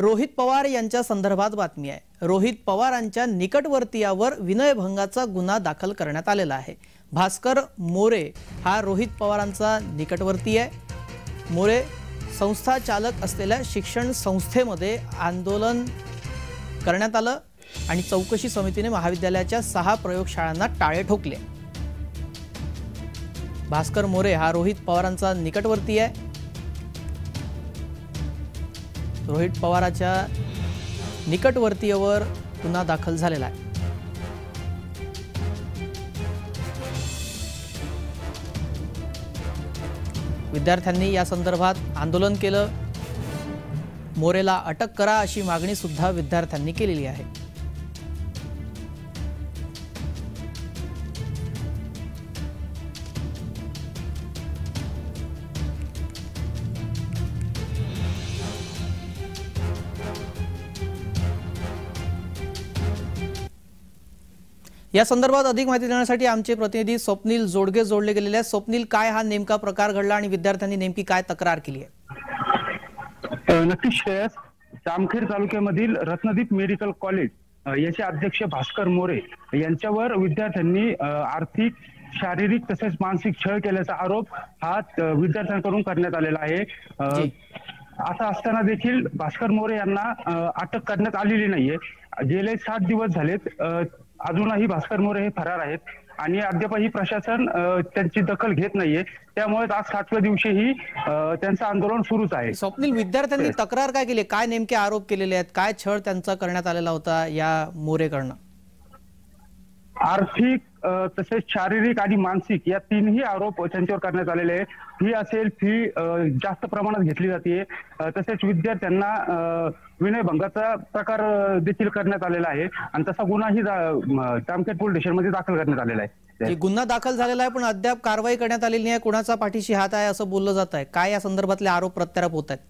रोहित पवार यांच्या संदर्भात बातमी आहे। रोहित पवारांच्या निकटवर्तीयावर विनयभंगाचा गुन्हा दाखल करण्यात आलेला आहे। भास्कर मोरे हा रोहित पवारांचा निकटवर्ती आहे। मोरे संस्था चालक असलेल्या शिक्षण संस्थेमध्ये आंदोलन करण्यात आलं आणि चौकशी समितीने महाविद्यालयाच्या 6 प्रयोगशाळांना टाळे ठोकले। भास्कर मोरे हा रोहित पवारांचा निकटवर्ती आहे। रोहित पवारांच्या निकटवर्तीयावर गुन्हा दाखल झालेला आहे। विद्यार्थ्यांनी या संदर्भात आंदोलन केलं। मोरेला अटक करा अशी मागणी सुद्धा विद्यार्थ्यांनी केलेली आहे। या संदर्भात अधिक माहिती देण्यासाठी आमचे प्रतिनिधी स्वप्नील जोडगे जोडले गेलेले आहेत। स्वप्नील, काय हा नेमका प्रकार घडला आणि विद्यार्थ्यांनी नेमकी काय तक्रार केली आहे? नक्कीच श्रेयस, जामखेड तालुक्यामधील रत्नदीप मेडिकल कॉलेज याचे अध्यक्ष भास्कर मोरे यांच्यावर विद्यार्थ्यांनी आर्थिक, शारीरिक तसेच मानसिक छळ केल्याचा आरोप हा विद्यार्थ्यांकडून करण्यात आलेला आहे। असं असताना देखील भास्कर मोरे यांना अटक करण्यात आलेली नाहीये। गेले 7 दिवस झालेत, अजूनही भास्कर मोरे हे फरार आहेत आणि अद्यापही प्रशासन त्यांची दखल घेत नाहीये। त्यामुळे आज 7व्या दिवशीही त्यांचं आंदोलन सुरूच आहे। स्वप्नील, विद्यार्थ्यांनी तक्रार काय केली? काय नेमके आरोप केलेले आहेत? काय छळ त्यांचा करण्यात आलेला होता या मोरेकडनं? आर्थिक तसेच शारीरिक आणि मानसिक या 3ही आरोप त्यांच्यावर करण्यात आलेले आहे। फी असेल, फी जास्त प्रमाणात घेतली जाते, तसेच विद्यार्थ्यांना विनयभंगाचा प्रकार देखील करण्यात आलेला आहे आणि तसा गुन्हाही जामखेड पोलीस स्टेशनमध्ये दाखल करण्यात आलेला आहे। गुन्हा दाखल झालेला आहे पण अद्याप कारवाई करण्यात आलेली नाही। कुणाचा पाठीशी हात आहे असं बोललं जात आहे। काय या संदर्भातले आरोप प्रत्यारोप होत आहेत?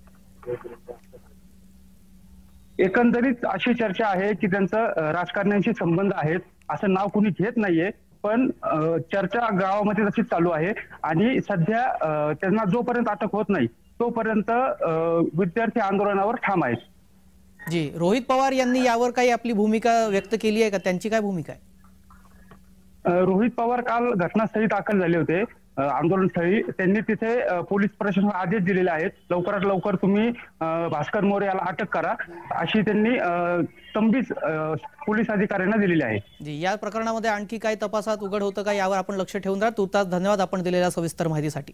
एकंदरीत अशी चर्चा आहे की त्यांचं राजकारण्यांशी संबंध आहेत, असं नाव कुणी घेत नाहीये, पण चर्चा गावामध्ये तशीच चालू आहे आणि सध्या त्यांना जोपर्यंत अटक होत नाही तोपर्यंत विद्यार्थी आंदोलनावर ठाम आहेत। जी, रोहित पवार यांनी यावर काही आपली भूमिका व्यक्त केली आहे का? त्यांची काय भूमिका आहे? रोहित पवार काल घटनास्थळी दाखल झाले होते, आंदोलनस्थळी। त्यांनी तिथे पोलीस प्रशासनाला आदेश दिलेले आहेत, लवकरात लवकर तुम्ही भास्कर मोरे याला अटक करा अशी त्यांनी तंबीच पोलीस अधिकाऱ्यांना दिलेली आहे। जी, या प्रकरणामध्ये आणखी काही तपासात उघड होतं का यावर आपण लक्ष ठेवून राहा। तुर्तास धन्यवाद आपण दिलेल्या सविस्तर माहितीसाठी।